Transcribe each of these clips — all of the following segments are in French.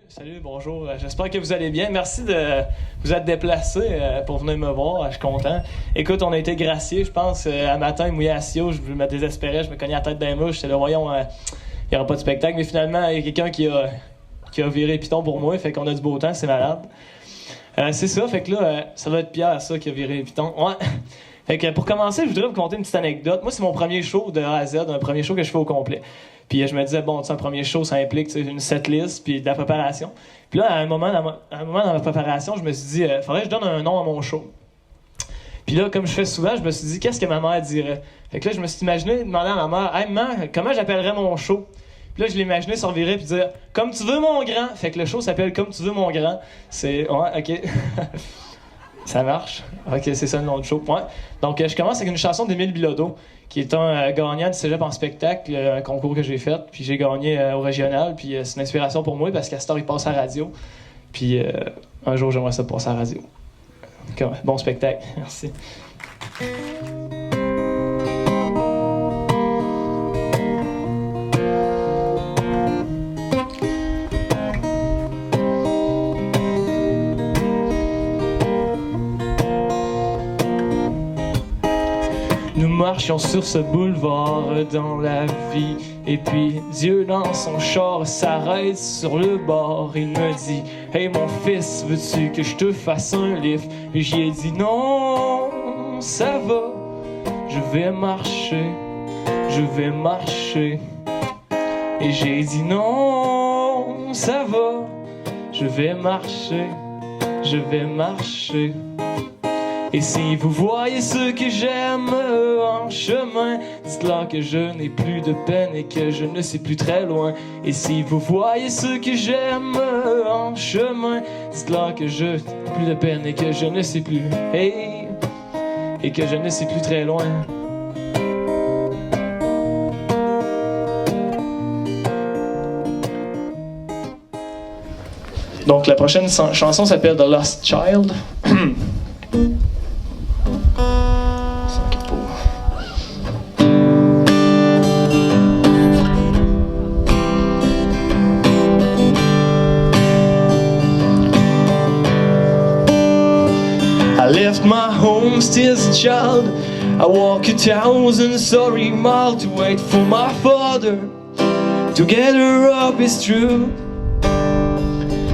Salut, bonjour. J'espère que vous allez bien. Merci de vous être déplacé pour venir me voir. Je suis content. Écoute, on a été graciés, je pense. À matin, mouillé à Sio, je me désespérais, je me cognais la tête dans les mouches. J'étais là, voyons, il n'y aura pas de spectacle. Mais finalement, il y a quelqu'un qui a viré piton pour moi. Fait qu'on a du beau temps, c'est malade. C'est ça, fait que là, ça doit être Pierre, ça, qui a viré piton. Ouais. Fait que pour commencer, je voudrais vous conter une petite anecdote. Moi, c'est mon premier show de A à Z, un premier show que je fais au complet. Puis je me disais, bon, tu sais, un premier show, ça implique une setlist, puis de la préparation. Puis là, à un moment dans ma préparation, je me suis dit, faudrait que je donne un nom à mon show. Puis là, comme je fais souvent, je me suis dit, qu'est-ce que ma mère dirait? Fait que là, je me suis imaginé demander à ma mère, hey, maman, comment j'appellerais mon show? Puis là, je l'ai imaginé se revirer puis dire, comme tu veux, mon grand. Fait que le show s'appelle Comme tu veux, mon grand. C'est. Ouais, ok. Ça marche. Ok, c'est ça le nom du show. Ouais. Donc, je commence avec une chanson d'Émile Bilodeau, qui est un gagnant du Cégep en spectacle, un concours que j'ai fait. Puis j'ai gagné au régional. Puis c'est une inspiration pour moi parce qu'à cette heure, il passe à la radio. Puis un jour, j'aimerais ça passer à la radio. Donc, bon spectacle. Merci. Nous marchions sur ce boulevard dans la vie. Et puis Dieu dans son char s'arrête sur le bord. Il me dit, hey mon fils, veux-tu que je te fasse un lift? Et j'y ai dit non, ça va, je vais marcher, je vais marcher. Et j'ai dit non, ça va, je vais marcher, je vais marcher. Et si vous voyez ce que j'aime en chemin, dites-leur que je n'ai plus de peine et que je ne suis plus très loin. Et si vous voyez ce que j'aime en chemin, dites-leur que je n'ai plus de peine et que je ne suis plus, hey, et que je ne suis plus très loin. Donc la prochaine chanson s'appelle The Lost Child. I left my home still as a child. I walked 1,000 sorry miles to wait for my father to get her up, it's true.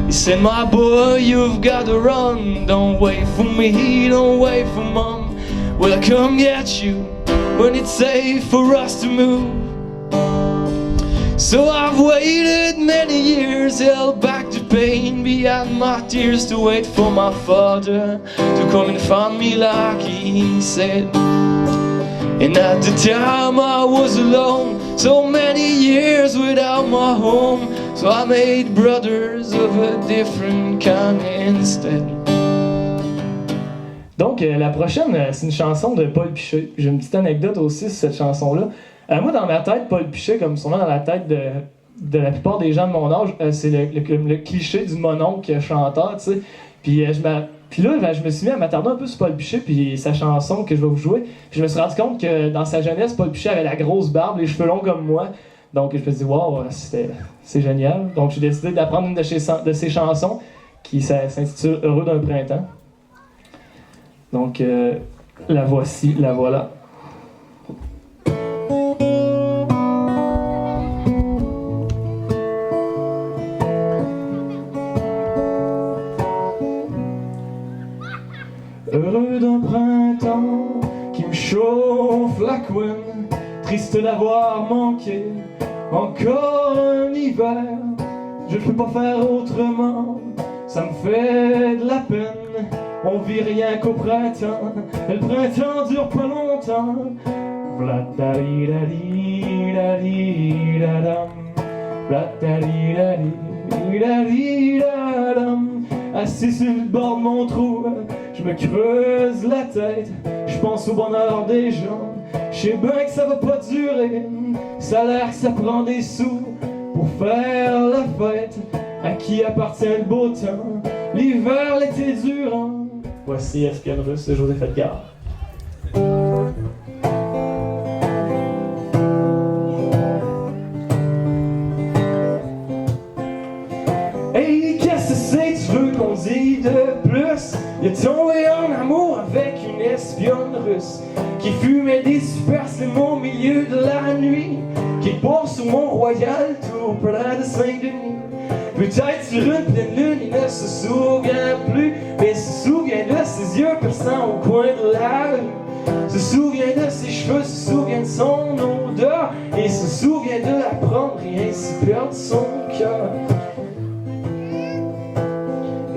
He said, my boy, you've got to run. Don't wait for me, don't wait for mom. We'll come get you when it's safe for us to move. So I've waited many years, held back the pain behind my tears, to wait for my father to come and find me like he said. And at the time I was alone, so many years without my home. So I made brothers of a different kind instead. Donc la prochaine, c'est une chanson de Paul Piché. J'ai une petite anecdote aussi sur cette chanson-là. Moi, dans ma tête, Paul Piché, comme sûrement dans la tête de la plupart des gens de mon âge, c'est le cliché du mononcle chanteur, tu sais. Puis là, je me suis mis à m'attarder un peu sur Paul Piché puis sa chanson que je vais vous jouer. Puis je me suis rendu compte que dans sa jeunesse, Paul Piché avait la grosse barbe, les cheveux longs comme moi. Donc je me suis dit, wow, c'est génial. Donc j'ai décidé d'apprendre une de ses chansons qui s'intitule Heureux d'un printemps. Donc la voici, la voilà. Heureux d'un printemps qui me chauffe la couenne, triste d'avoir manqué encore un hiver. Je ne peux pas faire autrement, ça me fait de la peine. On vit rien qu'au printemps, et le printemps dure pas longtemps. Vla-da-di-da-di-da-di-da-dam, vla-da-di-da-di-da-di-da-dam. Assis sur le bord de mon trou, je me creuse la tête, je pense au bonheur des gens. Je sais bien que ça va pas durer, ça a l'air que ça prend des sous pour faire la fête. À qui appartient le beau temps, l'hiver, l'été durant. Voici Espionne russe de Joseph Edgar. Il est tombé en amour avec une espionne russe qui fumait des super slim au milieu de la nuit, qui part sur Mont-Royal tout près de Saint-Denis. Peut-être sur une pleine lune, il ne se souvient plus, mais il se souvient de ses yeux perçants au coin de la rue. Se souvient de ses cheveux, se souvient de son odeur, et se souvient de la prendre et ainsi perdre son cœur.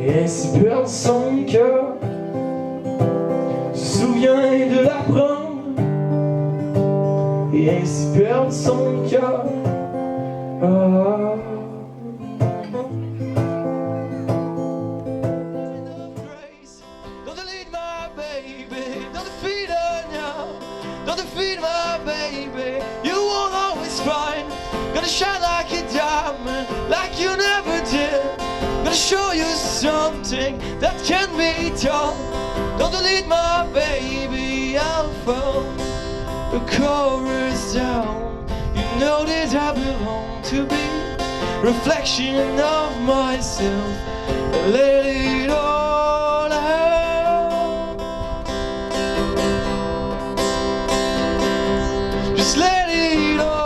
Et ainsi perdre son cœur. Se souvient de la prendre et ainsi perdre son cœur. Ah. Shine like a diamond, like you never did. Gonna show you something that can be done. Don't delete my baby, I'll fall the chorus down. You know that I belong to be reflection of myself. Let it all out. Just let it all.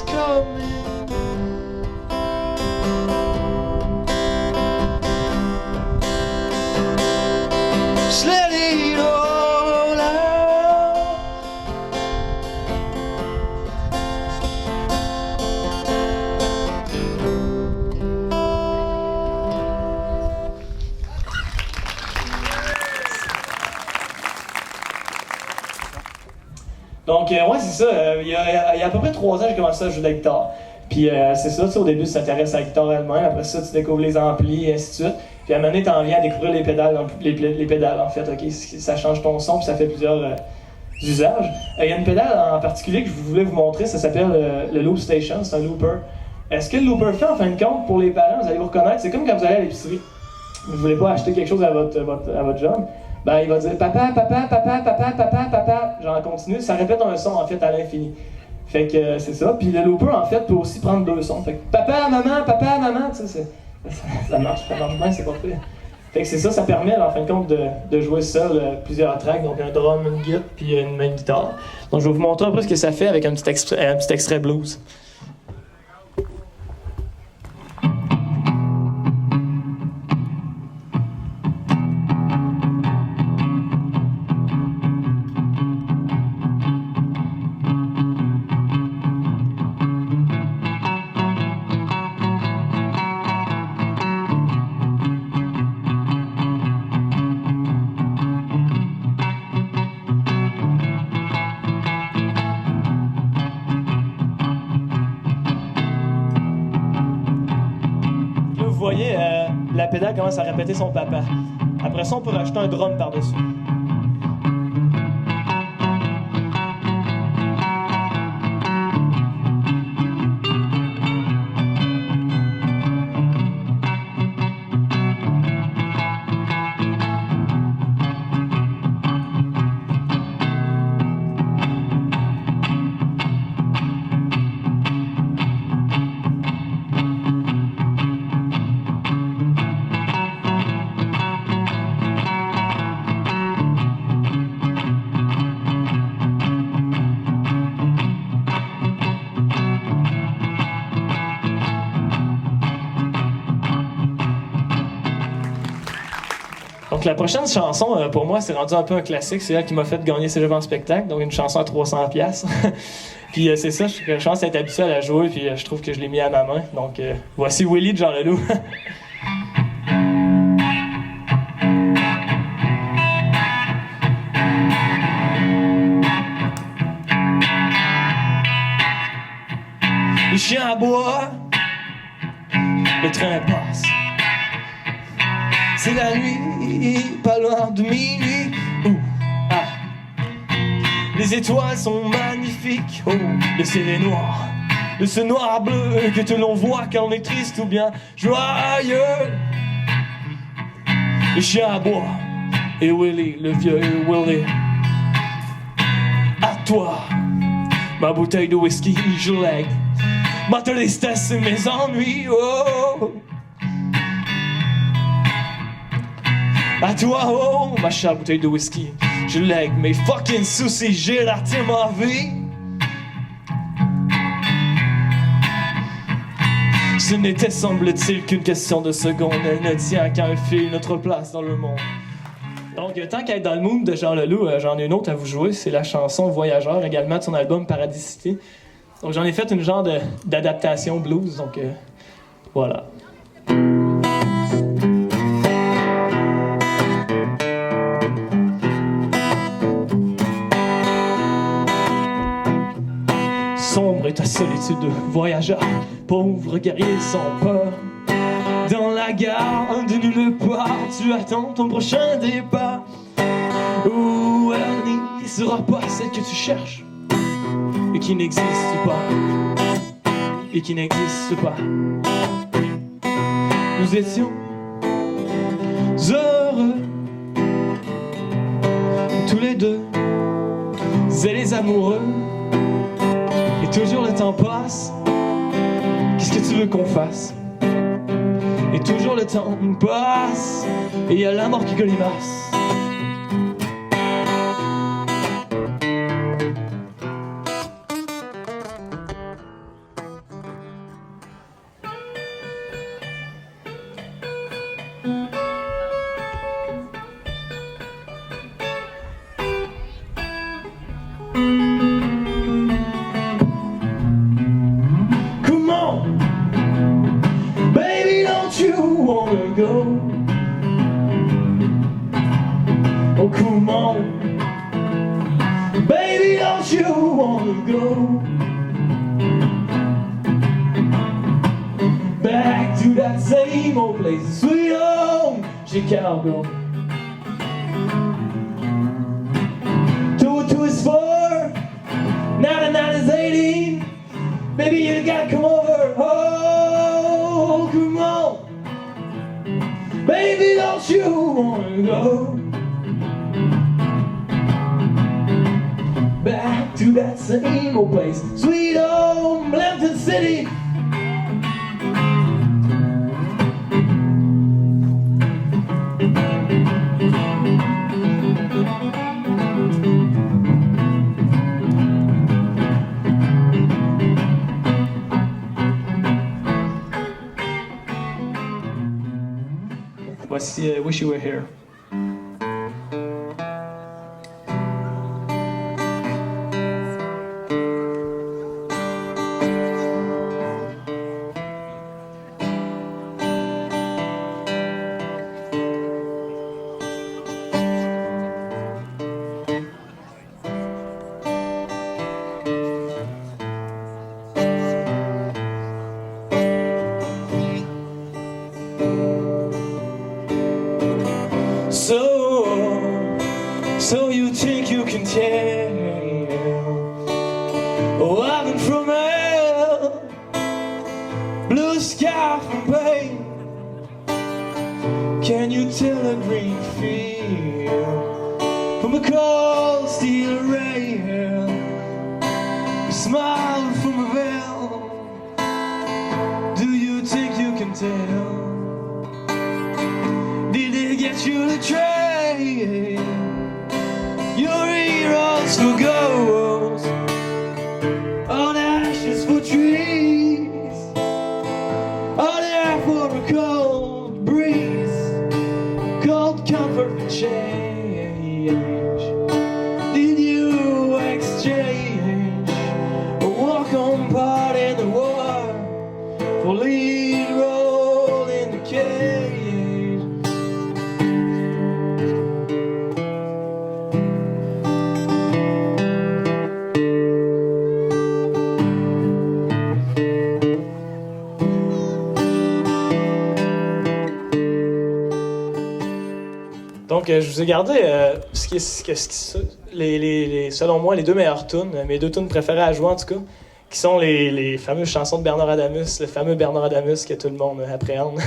Coming. Just let it all out. Donc, ouais, c'est ça. Il y a à peu près 3 ans, j'ai commencé à jouer de la guitare. Puis, c'est ça, au début, tu t'intéresses à la guitare elle-même. Après ça, tu découvres les amplis, et ainsi de suite. Puis, à un moment donné, t'en viens à découvrir les pédales, les pédales, en fait. OK, ça change ton son, puis ça fait plusieurs usages. Il y a une pédale en particulier que je voulais vous montrer. Ça s'appelle le Loop Station. C'est un looper. Ce que le looper fait, en fin de compte, pour les parents, vous allez vous reconnaître, c'est comme quand vous allez à l'épicerie. Vous voulez pas acheter quelque chose à votre job. Ben, il va dire papa, papa, papa, papa, papa, papa. Genre, continue. Ça répète un son, en fait, à l'infini. Fait que c'est ça. Puis le looper, en fait, peut aussi prendre 2 sons. Fait que papa, maman, tu sais, ça marche bien, c'est pas pire. Fait que c'est ça, ça permet, en fin de compte, de jouer seul plusieurs tracks. Donc, un drum, une guitare, puis une main guitare. Donc, je vais vous montrer un peu ce que ça fait avec un petit extrait blues. Vous voyez, la pédale commence à répéter son papa. Après ça, on peut rajouter un drum par-dessus. Donc la prochaine chanson, pour moi, c'est rendu un peu un classique. C'est elle qui m'a fait gagner Cégep en spectacle, donc une chanson à 300$. Puis c'est ça, je pense être habitué à la jouer, puis je trouve que je l'ai mis à ma main. Donc voici Willie de Jean Leloup. Les chiens aboient, le train passe. C'est la nuit, pas loin de minuit. Les étoiles sont magnifiques. Oh, le ciel est noir, de ce noir bleu que l'on voit quand on est triste ou bien joyeux. Les chiens aboient et Willie, le vieux Willie. À toi, ma bouteille de whisky, je lègue ma tristesse et mes ennuis. Oh. À toi, oh, ma chère bouteille de whisky, je lègue mes fucking soucis, j'ai raté ma vie. Ce n'était, semble-t-il, qu'une question de secondes. Elle ne tient qu'à un fil, notre place dans le monde. Donc, tant qu'à être dans le mood de Jean Leloup, j'en ai une autre à vous jouer. C'est la chanson Voyageur, également de son album Paradis City. Donc, j'en ai fait une genre d'adaptation blues. Donc, voilà. Sombre est ta solitude de voyageur, pauvre guerrier sans peur. Dans la gare de nulle part, tu attends ton prochain départ. Où elle n'y sera pas celle que tu cherches et qui n'existe pas. Et qui n'existe pas. Nous étions heureux tous les deux, et les amoureux. Et toujours le temps passe. Qu'est-ce que tu veux qu'on fasse? Et toujours le temps passe. Et il y a la mort qui colimace. Go. Oh, come on, baby, don't you wanna go back to that same old place, sweet home, Chicago? 2 is 4, 99 is 18. Baby, you gotta come over. Oh, come on. Baby, don't you wanna go back to that same old place, sweet home, Lampton City? Voici Wish You Were Here. So you think you can tell? Oh, I've been from hell, blue sky from pain. Can you tell a green field from a cold steel rail? A smile from a veil. Do you think you can tell? Did they get you to trade your heroes for ghosts, on ashes for trees, on air for a cold breeze, cold comfort for change? Did you exchange a walk-on part in the war for lead role in the cage? Donc, je vous ai gardé selon moi, les 2 meilleures tunes, mes 2 tunes préférées à jouer en tout cas, qui sont les fameuses chansons de Bernard Adamus, le fameux Bernard Adamus que tout le monde appréhende.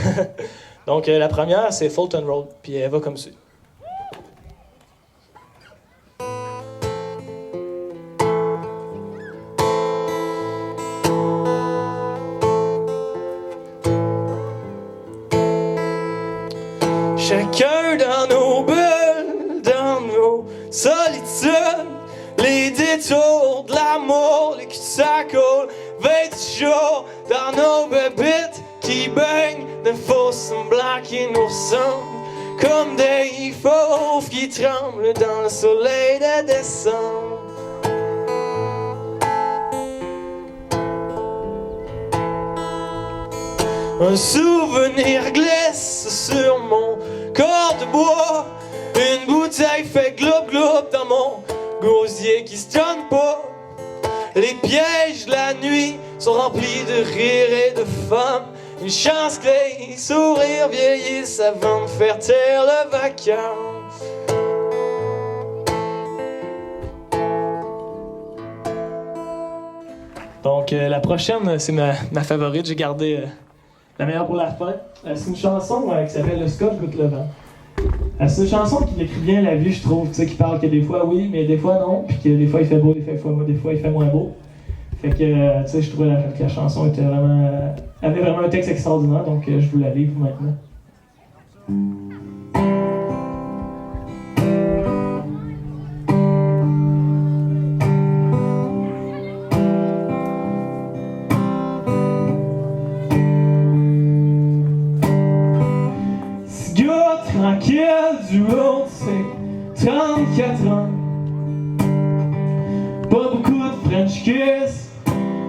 Donc, la première, c'est Fulton Road, puis elle va comme suit. Chacun dans nos bulles, dans nos solitudes, les détours de l'amour, les cul-de-sac au 20 jours dans nos bébites qui baignent de faux semblants qui nous ressemblent comme des fauves qui tremblent dans le soleil de décembre. Un souvenir glisse sur mon corps de bois. Une bouteille fait gloup-gloup dans mon gosier qui se donne pas. Les pièges de la nuit sont remplis de rires et de femmes. Une chance que les sourires vieillissent avant de faire taire le vacances. Donc, la prochaine, c'est ma favorite. J'ai gardé la meilleure pour la fin. C'est une chanson qui s'appelle Le Scotch goûte le vent. C'est une chanson qui décrit bien la vie, je trouve. Tu sais, qui parle que des fois oui, mais des fois non. Puis que des fois il fait beau, des fois il fait moins beau. Fait que, tu sais, je trouvais que la chanson était vraiment, avait vraiment un texte extraordinaire. Donc, je vous la livre maintenant. Tranquille du haut, c'est 34 ans. Pas beaucoup de French kiss,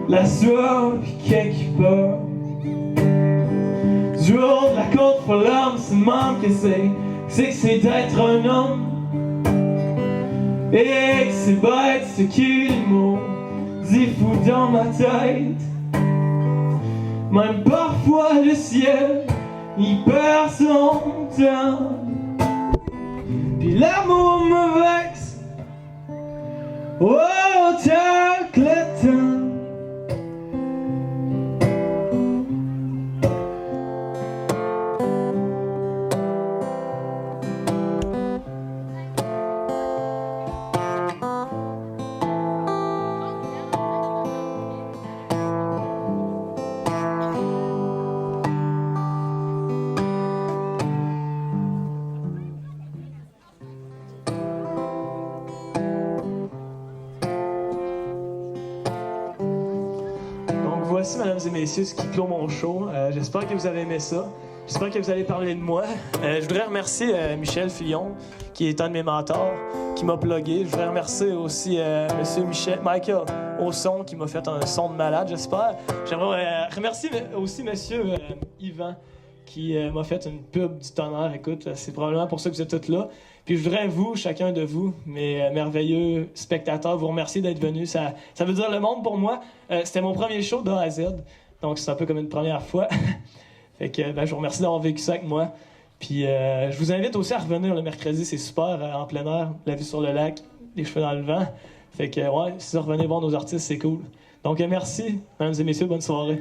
la sueur pis quelque part. Du haut de la côte pour l'homme, c'est le manque que c'est d'être un homme. Et que c'est bête ce qu'il m'a dit fou dans ma tête. Même parfois le ciel il perd son temps. Puis l'amour me vexe autant que le temps. Voici, mesdames et messieurs, ce qui clôt mon show. J'espère que vous avez aimé ça. J'espère que vous allez parler de moi. Je voudrais remercier Michel Fillon, qui est un de mes mentors, qui m'a plugué. Je voudrais remercier aussi Monsieur Michael au son, qui m'a fait un son de malade, j'espère. J'aimerais remercier aussi Monsieur Yvan, qui m'a fait une pub du tonnerre. Écoute, c'est probablement pour ça que vous êtes tous là. Puis je voudrais, vous, chacun de vous, mes merveilleux spectateurs, vous remercier d'être venus. Ça veut dire le monde pour moi. C'était mon premier show d'A à Z, donc c'est un peu comme une première fois. Fait que je vous remercie d'avoir vécu ça avec moi. Puis je vous invite aussi à revenir le mercredi, c'est super, en plein air, la vue sur le lac, les cheveux dans le vent. Fait que ouais, si vous revenez voir nos artistes, c'est cool. Donc merci, mesdames et messieurs, bonne soirée.